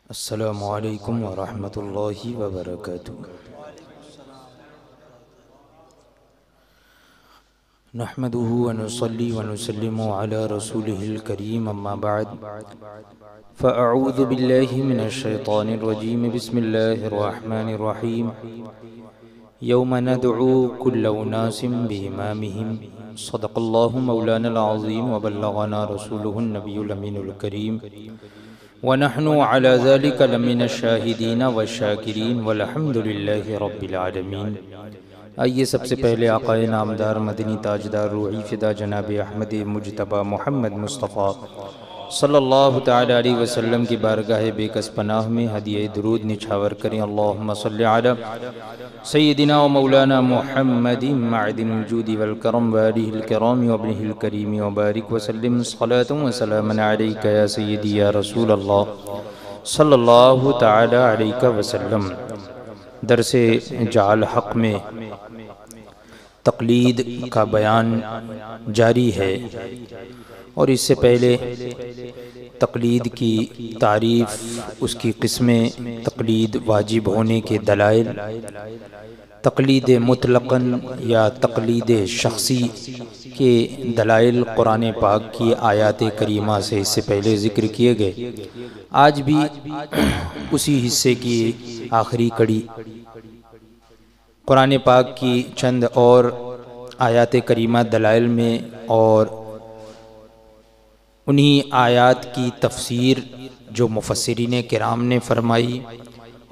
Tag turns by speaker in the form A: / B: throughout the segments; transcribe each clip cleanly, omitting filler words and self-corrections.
A: السلام علیکم ورحمۃ اللہ وبرکاتہ۔ نحمده ونصلي ونسلم على رسوله الكريم اما بعد فاعوذ باللہ من الشیطان الرجیم بسم اللہ الرحمن الرحیم یوم ندعو کل اناس بإمامهم صدق اللہ مولانا العظیم وبلغنا رسوله النبی الامین الکریم ونحن على ذلك لمن الشاہدین والشاکرین والحمد للہ رب العالمین۔ آئیے سب سے پہلے آقا نامدار مدنی تاجدار روحی فدا جناب احمد مجتبی محمد مصطفیٰ صلی اللہ تعالی علیہ وسلم کی بارگاہ بے کس پناہ میں ہدیہ درود نچھاور کریں۔ اللہم صلی علی سیدنا و مولانا محمد معدن الجود والکرم وآلہ الکرام وابنہ الکریم وبارک وسلم صلاة و سلاما علیکہ یا سیدی یا رسول اللہ صلی اللہ تعالی علیہ وسلم۔ درس جعل حق میں تقلید کا بیان جاری ہے، اور اس سے پہلے تقلید کی تعریف، اس کی قسمیں، تقلید واجب ہونے کے دلائل، تقلید مطلقاً یا تقلید شخصی کے دلائل قرآن پاک کی آیات کریمہ سے اس سے پہلے ذکر کیے گئے۔ آج بھی اسی حصے کی آخری کڑی قرآن پاک کی چند اور آیات کریمہ دلائل میں، اور انہی آیات کی تفسیر جو مفسرین کرام نے فرمائی،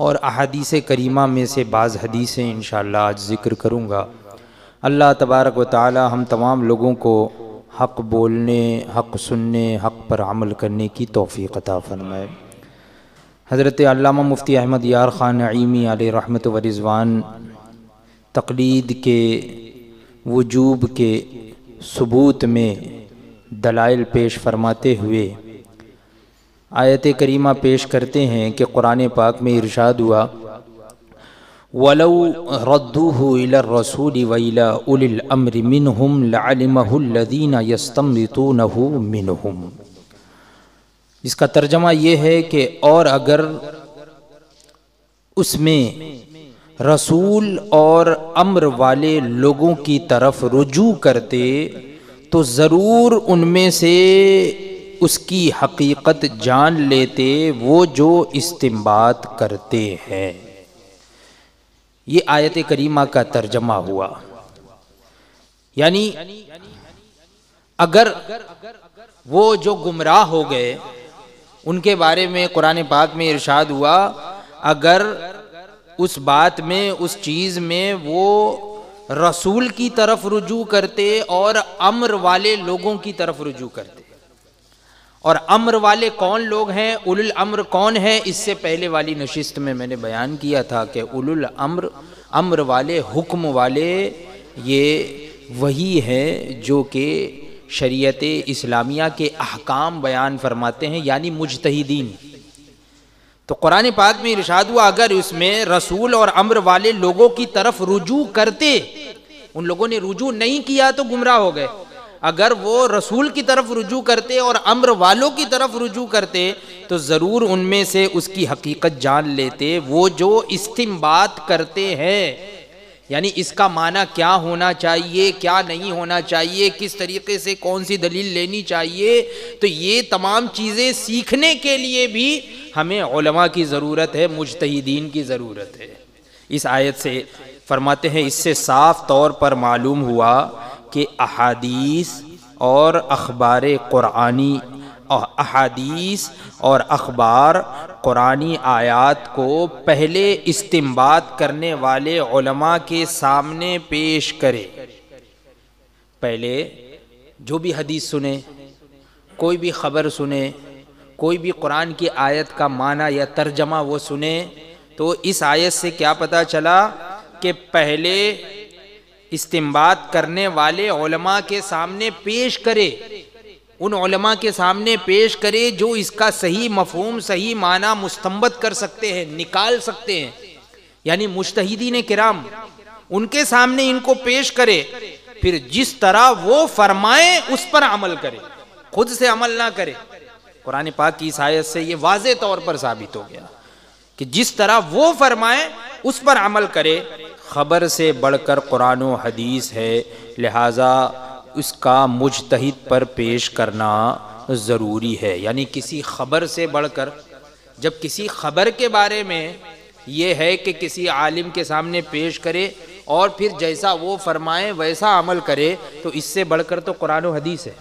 A: اور احادیث کریمہ میں سے بعض حدیثیں انشاءاللہ آج ذکر کروں گا۔ اللہ تبارک و تعالی ہم تمام لوگوں کو حق بولنے، حق سننے، حق پر عمل کرنے کی توفیق عطا فرمائے۔ حضرت علامہ مفتی احمد یار خان نعیمی علیہ رحمت و رضوان تقلید کے وجوب کے ثبوت میں دلائل پیش فرماتے ہوئے آیت کریمہ پیش کرتے ہیں کہ قرآن پاک میں ارشاد ہوا وَلَوْ رَدُّوهُ إِلَى الرَّسُولِ وَإِلَى أُولِي الْأَمْرِ مِنْهُمْ لَعَلِمَهُ الَّذِينَ يَسْتَنبِطُونَهُ مِنْهُمْ۔ اس کا ترجمہ یہ ہے کہ اور اگر اس میں رسول اور امر والے لوگوں کی طرف رجوع کرتے تو ضرور ان میں سے اس کی حقیقت جان لیتے وہ جو استنباط کرتے ہیں۔ یہ آیت کریمہ کا ترجمہ ہوا، یعنی اگر وہ جو گمراہ ہو گئے ان کے بارے میں قرآن پاک میں ارشاد ہوا، اگر اس بات میں، اس چیز میں وہ رسول کی طرف رجوع کرتے اور امر والے لوگوں کی طرف رجوع کرتے۔ اور امر والے کون لوگ ہیں، اولو الامر کون ہے، اس سے پہلے والی نشست میں نے بیان کیا تھا کہ اولو الامر، امر والے، حکم والے، یہ وہی ہے جو کہ شریعت اسلامیہ کے احکام بیان فرماتے ہیں، یعنی مجتہدین۔ تو قرآن پاک میں ارشاد ہوا اگر اس میں رسول اور امر والے لوگوں کی طرف رجوع کرتے، ان لوگوں نے رجوع نہیں کیا تو گمراہ ہو گئے، اگر وہ رسول کی طرف رجوع کرتے اور امر والوں کی طرف رجوع کرتے تو ضرور ان میں سے اس کی حقیقت جان لیتے وہ جو استنباط کرتے ہیں، یعنی اس کا معنی کیا ہونا چاہیے، کیا نہیں ہونا چاہیے، کس طریقے سے کون سی دلیل لینی چاہیے۔ تو یہ تمام چیزیں سیکھنے کے لیے بھی ہمیں علماء کی ضرورت ہے، مجتہدین کی ضرورت ہے۔ اس آیت سے فرماتے ہیں اس سے صاف طور پر معلوم ہوا کہ احادیث اور اخبار قرآنی، احادیث اور اخبار قرآنی آیات کو پہلے استنباط کرنے والے علماء کے سامنے پیش کرے۔ پہلے جو بھی حدیث سنے، کوئی بھی خبر سنے، کوئی بھی قرآن کی آیت کا معنی یا ترجمہ وہ سنے، تو اس آیت سے کیا پتہ چلا کہ پہلے استنباط کرنے والے علماء کے سامنے پیش کرے، ان علماء کے سامنے پیش کرے جو اس کا صحیح مفہوم، صحیح معنی مستنبط کر سکتے ہیں، نکال سکتے ہیں، یعنی مجتہدین کرام، ان کے سامنے ان کو پیش کرے، پھر جس طرح وہ فرمائیں اس پر عمل کرے، خود سے عمل نہ کرے۔ قرآن پاک کی اس آیت سے یہ واضح طور پر ثابت ہو گیا کہ جس طرح وہ فرمائے اس پر عمل کرے. خبر سے بڑھ کر قرآن و حدیث ہے، لہٰذا اس کا مجتہد پر پیش کرنا ضروری ہے. یعنی کسی خبر سے بڑھ کر، جب کسی خبر کے بارے میں یہ ہے کہ کسی عالم کے سامنے پیش کرے اور پھر جیسا وہ فرمائے ویسا عمل کرے، تو اس سے بڑھ کر تو قرآن و حدیث ہے.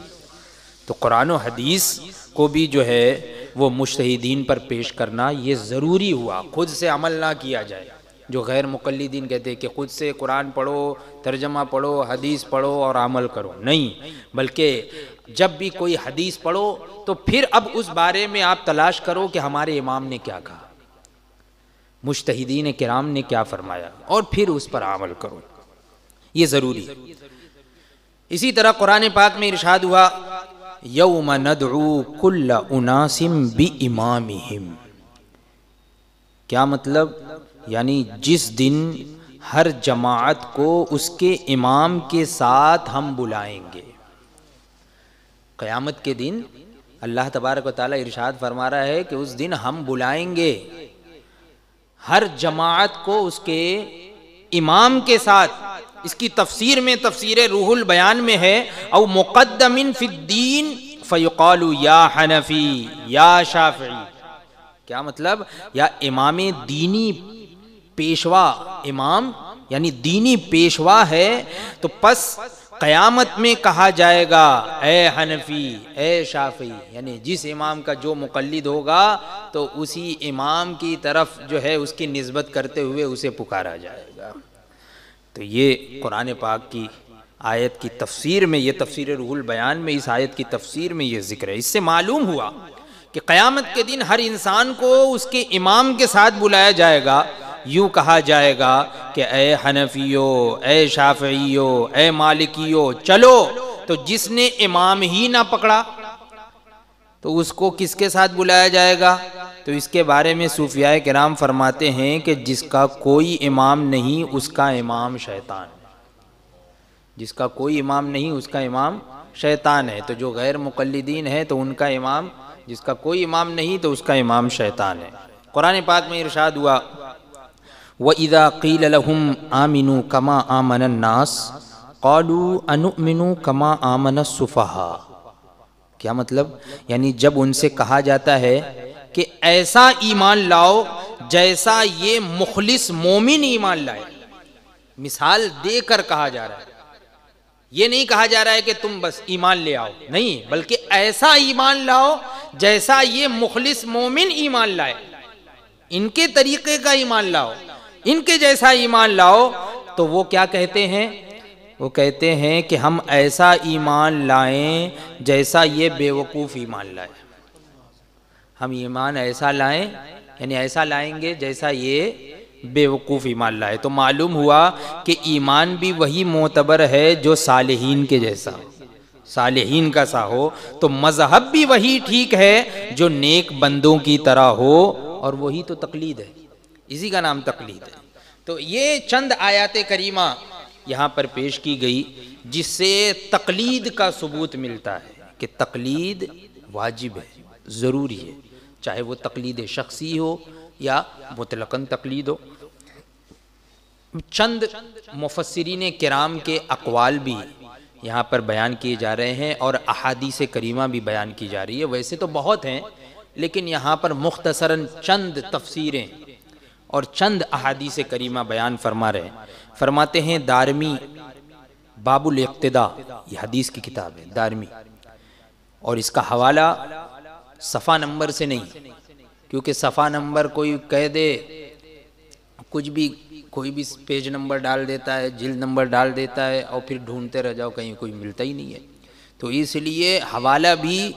A: تو قرآن و حدیث کو بھی جو ہے وہ مجتہدین پر پیش کرنا یہ ضروری ہوا. خود سے عمل نہ کیا جائے. جو غیر مقلدین کہتے ہیں کہ خود سے قرآن پڑھو، ترجمہ پڑھو، حدیث پڑھو اور عمل کرو، نہیں، بلکہ جب بھی کوئی حدیث پڑھو تو پھر اب اس بارے میں آپ تلاش کرو کہ ہمارے امام نے کیا کہا، مجتہدین کرام نے کیا فرمایا، اور پھر اس پر عمل کرو. یہ ضروری ہے. اسی طرح قرآن پاک میں ارشاد ہوا یوم ندعو کل اناس بامامہم. کیا مطلب؟ یعنی جس دن ہر جماعت کو اس کے امام کے ساتھ ہم بلائیں گے. قیامت کے دن اللہ تبارک و تعالیٰ ارشاد فرما رہا ہے کہ اس دن ہم بلائیں گے ہر جماعت کو اس کے امام کے ساتھ. اس کی تفسیر میں تفسیر روح البیان میں ہے او مقدم فی الدین فیقال یا حنفی یا شافعی. کیا مطلب؟ یا امام دینی پیشوا، امام یعنی دینی پیشوا ہے، تو پس قیامت میں کہا جائے گا اے حنفی اے شافعی. یعنی جس امام کا جو مقلد ہوگا تو اسی امام کی طرف جو ہے اس کی نسبت کرتے ہوئے اسے پکارا جائے گا. تو یہ قرآن پاک کی آیت کی تفسیر میں، یہ تفسیر روح البیان میں اس آیت کی تفسیر میں یہ ذکر ہے. اس سے معلوم ہوا کہ قیامت کے دن ہر انسان کو اس کے امام کے ساتھ بلایا جائے گا. یوں کہا جائے گا کہ اے حنفیو، اے شافعیو، اے مالکیو چلو. تو جس نے امام ہی نہ پکڑا تو اس کو کس کے ساتھ بلایا جائے گا؟ تو اس کے بارے میں صوفیاء کرام فرماتے ہیں کہ جس کا کوئی امام نہیں اس کا امام شیطان. جس کا کوئی امام نہیں اس کا امام شیطان ہے. تو جو غیر مقلدین ہیں تو ان کا امام، جس کا کوئی امام نہیں تو اس کا امام شیطان ہے. قرآن پاک میں ارشاد ہوا وَإِذَا قِيلَ لَهُمْ آمِنُوا كَمَا آمَنَ النَّاسِ قَالُوا أَنُؤْمِنُ كَمَا آمَنَ السُّفَهَاءُ. کیا مطلب؟ یعنی جب ان سے کہا جاتا ہے کہ ایسا ایمان لاؤ جیسا یہ مخلص مومن ایمان لائے، مثال دے کر کہا جا رہا ہے. یہ نہیں کہا جا رہا ہے کہ تم بس ایمان لے آؤ، نہیں، بلکہ ایسا ایمان لاؤ جیسا یہ مخلص مومن ایمان لائے. ان کے طریقے کا ایمان لاؤ، ان کے جیسا ایمان لاؤ. تو وہ کیا کہتے ہیں؟ وہ کہتے ہیں کہ ہم ایسا ایمان لائیں جیسا یہ بے وقوف ایمان لائے. ہم ایمان ایسا لائیں، یعنی ایسا لائیں گے جیسا یہ بے وقوف ایمان لائے. تو معلوم ہوا کہ ایمان بھی وہی معتبر ہے جو صالحین کے جیسا، صالحین کا سا ہو. تو مذہب بھی وہی ٹھیک ہے جو نیک بندوں کی طرح ہو، اور وہی تو تقلید ہے، اسی کا نام تقلید ہے. تو یہ چند آیات کریمہ یہاں پر پیش کی گئی جس سے تقلید کا ثبوت ملتا ہے کہ تقلید واجب ہے، ضروری ہے، چاہے وہ تقلید شخصی ہو یا مطلقاً تقلید ہو. چند مفسرین کرام کے اقوال بھی یہاں پر بیان کیے جا رہے ہیں اور احادیث کریمہ بھی بیان کی جا رہی ہے. ویسے تو بہت ہیں لیکن یہاں پر مختصراً چند تفسیریں اور چند احادیث کریمہ بیان فرما رہے ہیں. فرماتے ہیں دارمی باب الاقتداء، یہ حدیث کی کتاب ہے دارمی، اور اس کا حوالہ صفحہ نمبر سے نہیں، کیونکہ صفحہ نمبر کوئی کہہ دے، کچھ بھی کوئی بھی پیج نمبر ڈال دیتا ہے، جلد نمبر ڈال دیتا ہے، اور پھر ڈھونڈتے رہ جاؤ کہیں کوئی ملتا ہی نہیں ہے. تو اس لیے حوالہ بھی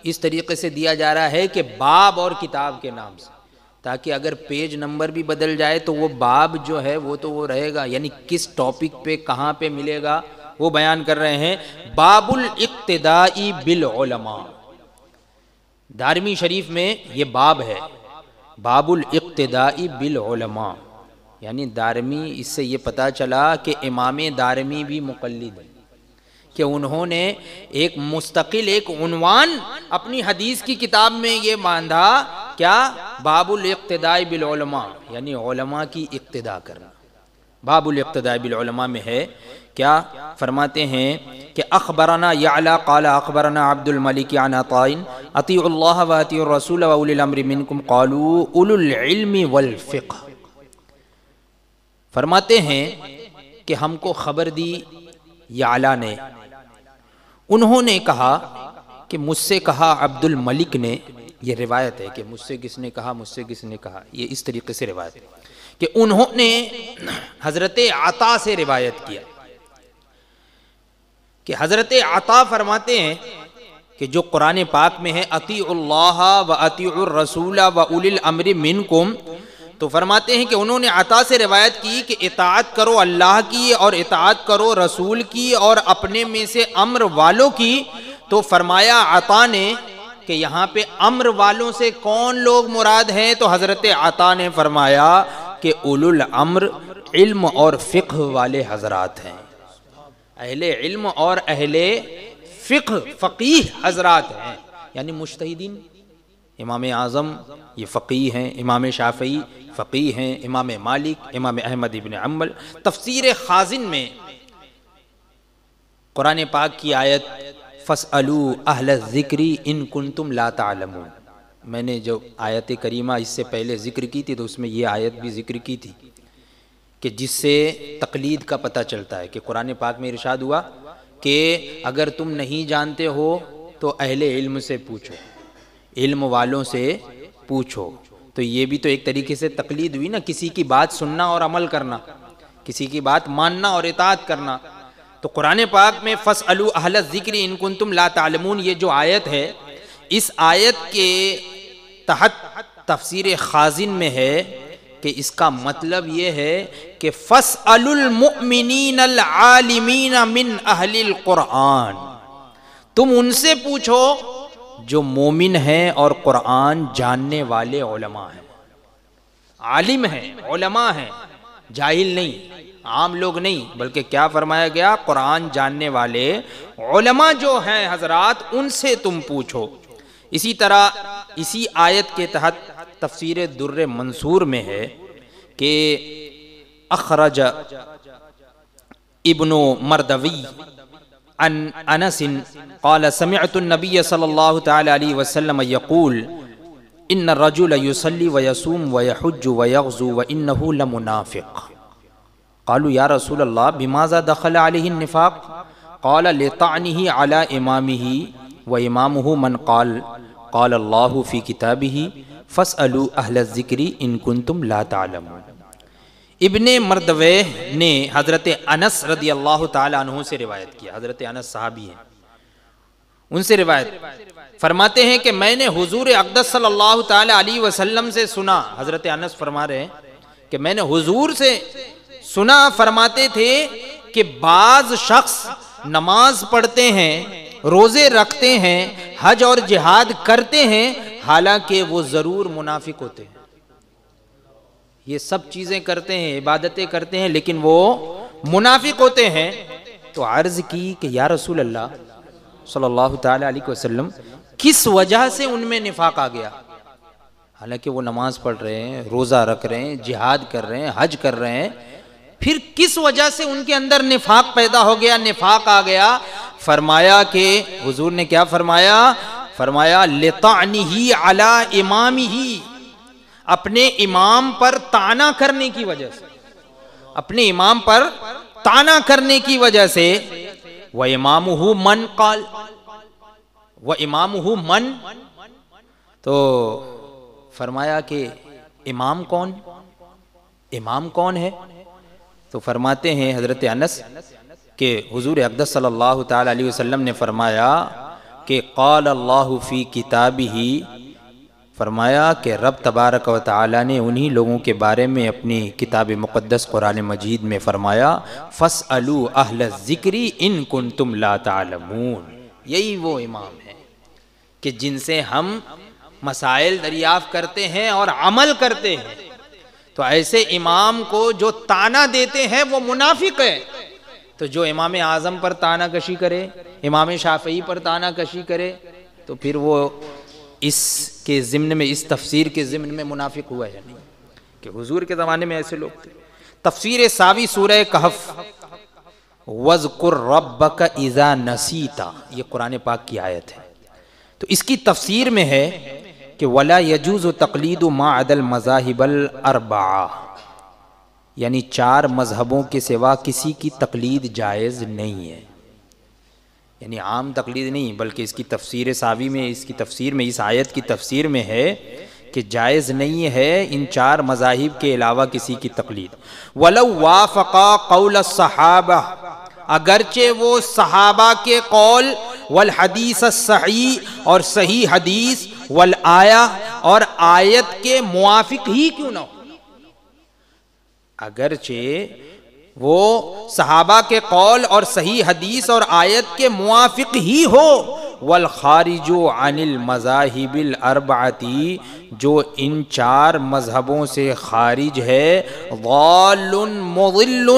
A: اس طریقے سے دیا جا رہا ہے کہ باب اور کتاب کے نام سے، تاکہ اگر پیج نمبر بھی بدل جائے تو وہ باب جو ہے وہ تو وہ رہے گا، یعنی کس ٹاپک پہ کہاں پہ ملے گا وہ بیان کر رہے ہیں. باب الاقتداء بالعلماء، دارمی شریف میں یہ باب ہے، باب الاقتداء بالعلماء. یعنی دارمی، اس سے یہ پتہ چلا کہ امام دارمی بھی مقلد ہے، کہ انہوں نے ایک مستقل ایک عنوان اپنی حدیث کی کتاب میں یہ باندھا، کیا؟ باب الاقتداء بالعلماء، یعنی علماء کی اقتداء کرنا۔ باب الاقتداء بالعلماء میں ہے کیا؟ فرماتے ہیں کہ اخبرنا یعلا قال اخبرنا عبد الملک عن عطاء اطیعوا اللہ واطیعوا الرسول واولی الامر منکم قالوا اولو العلم والفقہ۔ فرماتے ہیں کہ ہم کو خبر دی یعلا نے، انہوں نے کہا کہ مجھ سے کہا عبد الملک نے، یہ روایت ہے کہ مجھ سے کس نے کہا، مجھ سے کس نے کہا، یہ اس طریقے سے روایت ہے کہ انہوں نے حضرت عطا سے روایت کیا کہ حضرت عطا فرماتے ہیں کہ جو قرآن پاک میں ہے اطیعوا اللہ و اطیعوا الرسول و اولی الامر منکم، تو فرماتے ہیں کہ انہوں نے عطا سے روایت کی کہ اطاعت کرو اللہ کی اور اطاعت کرو رسول کی اور اپنے میں سے امر والوں کی۔ تو فرمایا عطا نے کہ یہاں پہ امر والوں سے کون لوگ مراد ہیں؟ تو حضرت عطا نے فرمایا کہ اولو الامر علم اور فقہ والے حضرات ہیں، اہل علم اور اہل فقہ فقیہ حضرات ہیں، یعنی مجتہدین۔ امام اعظم یہ فقیہ ہیں، امام شافعی فقیہ ہیں، امام مالک، امام احمد ابن حنبل۔ تفسیر خازن میں قرآن پاک کی آیت فَاسْأَلُوا أَهْلَ الذِّكْرِ إِن كُنتُمْ لَا تَعْلَمُونَ، میں نے جو آیت کریمہ اس سے پہلے ذکر کی تھی تو اس میں یہ آیت بھی ذکر کی تھی کہ جس سے تقلید کا پتہ چلتا ہے کہ قرآن پاک میں ارشاد ہوا کہ اگر تم نہیں جانتے ہو تو اہل علم سے پوچھو، علم والوں سے پوچھو۔ تو یہ بھی تو ایک طریقے سے تقلید ہوئی نا، کسی کی بات سننا اور عمل کرنا، کسی کی بات ماننا اور اطاعت کرنا۔ تو قرآن پاک میں فَاسْأَلُوا أَهْلَ الذِّكْرِ إِن كُنتُمْ لَا تَعْلَمُونَ یہ جو آیت ہے، اس آیت کے تحت تفسیر خازن میں ہے کہ اس کا مطلب یہ ہے کہ فَاسْأَلُوا الْمُؤْمِنِينَ الْعَالِمِينَ مِنْ أَهْلِ الْقُرْآنِ، تم ان سے پوچھو جو مومن ہیں اور قرآن جاننے والے علماء ہیں، عالم ہیں، علماء ہیں، جاہل نہیں، عام لوگ نہیں، بلکہ کیا فرمایا گیا؟ قرآن جاننے والے علماء جو ہیں حضرات ان سے تم پوچھو۔ اسی طرح اسی آیت کے تحت تفسیر در منصور میں ہے کہ اخرج ابن مردوی عن انس قال سمعت النبي صلی اللہ تعالی علیہ وسلم یقول ان الرجل يصلي ويصوم ويحج ويغزو وانه لمنافق، قالوا یا رسول اللہ بماذا دخل علیہ النفاق؟ قال لطعنه على امامه وامامه من قال اللہ فی کتابہ فاسألوا اہل الذکر ان کنتم لا تعلمون۔ ابن مردوہ نے حضرت انس رضی اللہ تعالی عنہ سے روایت کیا، حضرت انس صحابی ہیں، ان سے روایت فرماتے ہیں کہ میں نے حضور اقدس صلی اللہ تعالی علیہ وسلم سے سنا، حضرت انس فرما رہے ہیں کہ میں نے حضور سے سنا، فرماتے تھے کہ بعض شخص نماز پڑھتے ہیں، روزے رکھتے ہیں، حج اور جہاد کرتے ہیں، حالانکہ وہ ضرور منافق ہوتے ہیں۔ یہ سب چیزیں کرتے ہیں، عبادتیں کرتے ہیں، لیکن وہ منافق ہوتے ہیں۔ تو عرض کی کہ یا رسول اللہ صلی اللہ تعالی علیہ وسلم کس وجہ سے ان میں نفاق آ گیا؟ حالانکہ وہ نماز پڑھ رہے ہیں، روزہ رکھ رہے ہیں، جہاد کر رہے ہیں، حج کر رہے ہیں، پھر کس وجہ سے ان کے اندر نفاق پیدا ہو گیا، نفاق آ گیا؟ فرمایا کہ حضور نے کیا فرمایا؟ فرمایا لطعنہ علی امامہ، اپنے امام پر طعنہ کرنے کی وجہ سے، اپنے امام پر طعنہ کرنے کی وجہ سے۔ وَإِمَامُهُ مَنْ قَالَ، وَإِمَامُهُ مَنْ، تو فرمایا کہ امام کون، امام کون ہے؟ تو فرماتے ہیں حضرت انس کہ حضور اقدس صلی اللہ تعالی علیہ وسلم نے فرمایا کہ قال اللہ فی کتابہ، فرمایا کہ رب تبارک و تعالی نے انہی لوگوں کے بارے میں اپنی کتاب مقدس قرآن مجید میں فرمایا فَاسْأَلُوا أَهْلَ الذِّكْرِ إِن كُنتُمْ لَا تَعْلَمُونَ۔ یہی وہ امام ہیں کہ جن سے ہم مسائل دریافت کرتے ہیں اور عمل کرتے ہیں۔ تو ایسے امام کو جو طعنہ دیتے ہیں وہ منافق ہے، تو جو امام اعظم پر تانہ کشی کرے، امام شافعی پر تانہ کشی کرے، تو پھر وہ اس کے ضمن میں، اس تفسیر کے ضمن میں منافق ہوا ہے نہیں، کہ حضور کے زمانے میں ایسے لوگ تھے۔ تفسیر ساوی سورہ کہف، وَاذْكُرْ رَبَّكَ إِذَا نَسِيتَ، یہ قرآن پاک کی آیت ہے۔ تو اس کی تفسیر میں ہے کہ وَلَا يَجُوزُ تَقْلِيدُ مَا عَدَى الْمَذَاهِبَ الْأَرْبَعَةِ، یعنی چار مذہبوں کے سوا کسی کی تقلید جائز نہیں ہے، یعنی عام تقلید نہیں، بلکہ اس کی تفسیر ساوی میں، اس کی تفسیر میں، اس آیت کی تفسیر میں ہے کہ جائز نہیں ہے ان چار مذاہب کے علاوہ کسی کی تقلید۔ وَلَوْ وَافَقَا قَوْلَ الصَّحَابَةِ، اگرچہ وہ صحابہ کے قول، والحدیث الصحیح اور صحیح حدیث، والآیہ اور آیت کے موافق ہی کیوں نہ ہو، اگرچہ وہ صحابہ کے قول اور صحیح حدیث اور آیت کے موافق ہی ہو، والخارج عن المذاہب الاربعۃ، جو ان چار مذہبوں سے خارج ہے، ضال مضل،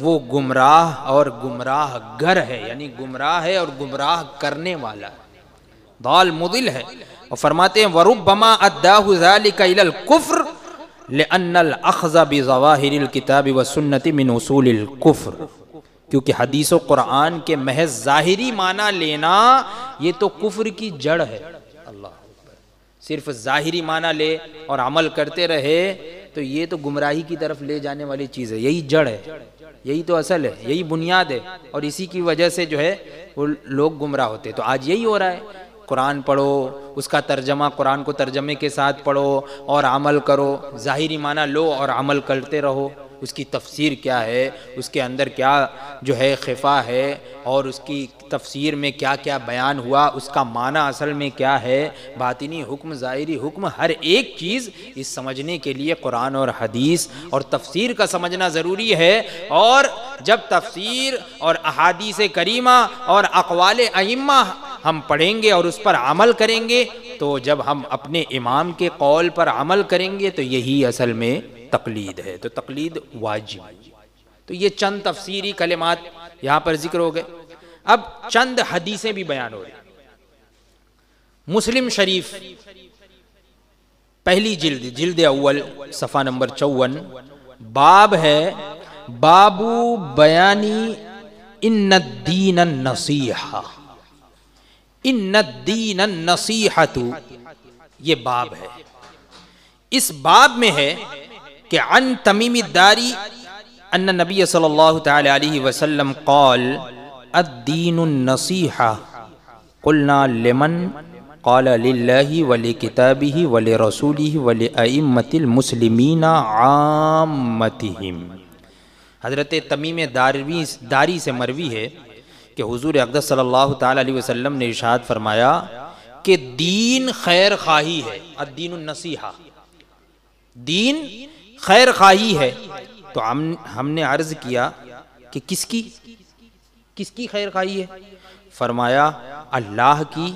A: وہ گمراہ اور گمراہ گر ہے، یعنی گمراہ ہے اور گمراہ کرنے والا ہے، ضال مضل ہے۔ اور فرماتے ہیں وَرُبَّمَا أَدَّاهُ ذَلِكَ إِلَى الْكُفْرِ لِأَنَّ الْأَخْذَ بِظَوَاهِرِ الْكِتَابِ وَالسُّنَّةِ مِنْ أُصُولِ الْكُفْرِ، کیونکہ حدیث و قرآن کے محض ظاہری معنی لینا یہ تو کفر کی جڑ ہے۔ اللہ صرف ظاہری معنی لے اور عمل کرتے رہے تو یہ تو گمراہی کی طرف لے جانے والی چیز ہے، یہی جڑ ہے، یہی تو اصل ہے، یہی بنیاد ہے، اور اسی کی وجہ سے جو ہے وہ لوگ گمراہ ہوتے۔ تو آج یہی ہو رہا ہے، قرآن پڑھو، اس کا ترجمہ قرآن کو ترجمے کے ساتھ پڑھو اور عمل کرو، ظاہری معنی لو اور عمل کرتے رہو، اس کی تفسیر کیا ہے، اس کے اندر کیا جو ہے خفا ہے، اور اس کی تفسیر میں کیا کیا بیان ہوا، اس کا معنی اصل میں کیا ہے، باطنی حکم، ظاہری حکم، ہر ایک چیز اس سمجھنے کے لیے قرآن اور حدیث اور تفسیر کا سمجھنا ضروری ہے۔ اور جب تفسیر اور احادیث کریمہ اور اقوال ائمہ ہم پڑھیں گے اور اس پر عمل کریں گے، تو جب ہم اپنے امام کے قول پر عمل کریں گے تو یہی اصل میں تقلید ہے، تو تقلید واجب۔ تو یہ چند تفسیری کلمات یہاں پر ذکر ہو گئے۔ اب چند حدیثیں بھی بیان ہو رہی۔ مسلم شریف پہلی جلد، جلد اول، صفحہ نمبر 54، باب ہے باب بیانی ان الدین النصیحہ، ان الدین النصیحۃ، یہ باب ہے۔ اس باب میں ہے کہ عن تمیم الداری ان نبی صلی اللہ تعالی علیہ وسلم قال الدین النصیحہ، قلنا لمن، قال للہ ولکتابہ ولرسولہ ولأئمة المسلمین عامتہم۔ حضرت تمیم داری سے مروی ہے کہ حضور اقدس صلی اللہ تعالی علیہ وسلم نے ارشاد فرمایا کہ دین خیر خواہی ہے، الدین النصیحہ، دین خیر خواہی ہے۔ تو ہم نے عرض کیا کہ کس کی خیر خواہی ہے؟ فرمایا اللہ کی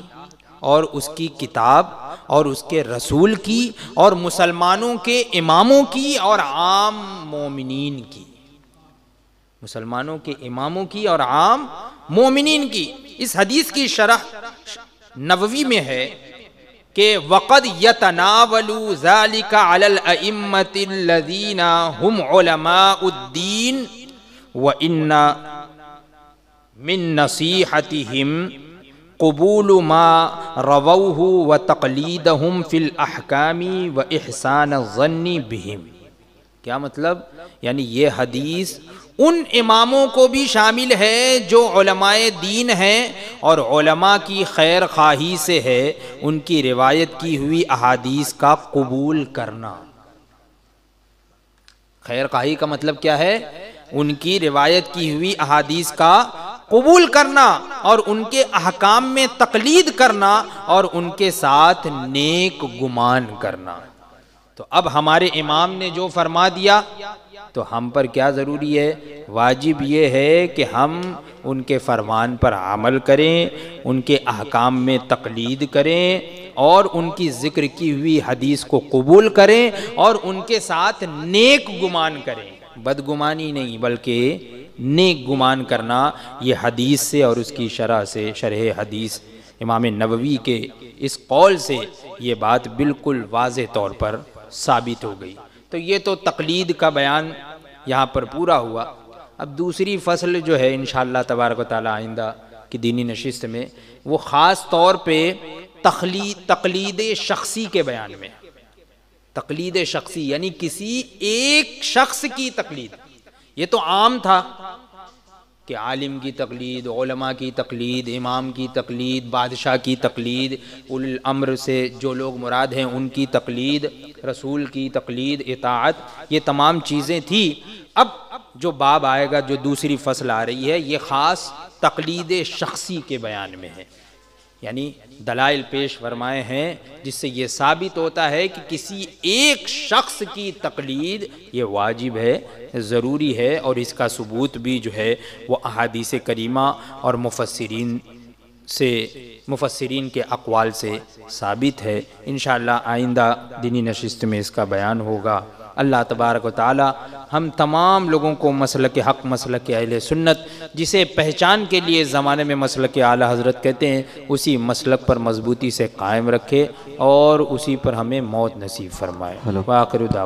A: اور اس کی کتاب اور اس کے رسول کی اور مسلمانوں کے اماموں کی اور عام مومنین کی، مسلمانوں کے اماموں کی اور عام مومنین کی۔ اس حدیث کی شرح نووی میں ہے کہ وَقَدْ يَتَنَاوَلُ ذَلِكَ عَلَى الْأَئِمَّةِ الَّذِينَ هُمْ عُلَمَاءُ الدِّينِ وَإِنَّ مِن نَصِيحَتِهِمْ قبول ما رووه وتقلیدهم فی الاحکام واحسان الظن بهم۔ کیا مطلب؟ یعنی یہ حدیث ان اماموں کو بھی شامل ہے جو علماء دین ہیں اور علماء کی خیر خواہی سے ہے ان کی روایت کی ہوئی احادیث کا قبول کرنا۔ خیر خواہی کا مطلب کیا ہے؟ ان کی روایت کی ہوئی احادیث کا قبول کرنا اور ان کے احکام میں تقلید کرنا اور ان کے ساتھ نیک گمان کرنا۔ تو اب ہمارے امام نے جو فرما دیا تو ہم پر کیا ضروری ہے؟ واجب یہ ہے کہ ہم ان کے فرمان پر عمل کریں، ان کے احکام میں تقلید کریں اور ان کی ذکر کی ہوئی حدیث کو قبول کریں اور ان کے ساتھ نیک گمان کریں، بدگمانی نہیں بلکہ نیک گمان کرنا یہ حدیث سے اور اس کی شرح سے، شرح حدیث امام نووی کے اس قول سے یہ بات بالکل واضح طور پر ثابت ہو گئی۔ تو یہ تو تقلید کا بیان یہاں پر پورا ہوا۔ اب دوسری فصل جو ہے انشاءاللہ تبارک و تعالی آئندہ کی دینی نشست میں، وہ خاص طور پہ تقلید شخصی کے بیان میں۔ تقلید شخصی یعنی کسی ایک شخص کی تقلید۔ یہ تو عام تھا کہ عالم کی تقلید، علماء کی تقلید، امام کی تقلید، بادشاہ کی تقلید، اولی الامر سے جو لوگ مراد ہیں ان کی تقلید، رسول کی تقلید، اطاعت، یہ تمام چیزیں تھی۔ اب جو باب آئے گا، جو دوسری فصل آ رہی ہے، یہ خاص تقلید شخصی کے بیان میں ہے، یعنی دلائل پیش فرمائے ہیں جس سے یہ ثابت ہوتا ہے کہ کسی ایک شخص کی تقلید یہ واجب ہے، ضروری ہے، اور اس کا ثبوت بھی جو ہے وہ احادیث کریمہ اور مفسرین کے اقوال سے ثابت ہے۔ انشاءاللہ آئندہ دینی نشست میں اس کا بیان ہوگا۔ اللہ تبارک و تعالی ہم تمام لوگوں کو مسلک حق، مسلک اہل سنت، جسے پہچان کے لیے زمانے میں مسلک اعلی حضرت کہتے ہیں، اسی مسلک پر مضبوطی سے قائم رکھے اور اسی پر ہمیں موت نصیب فرمائے۔ وآخر دعوانا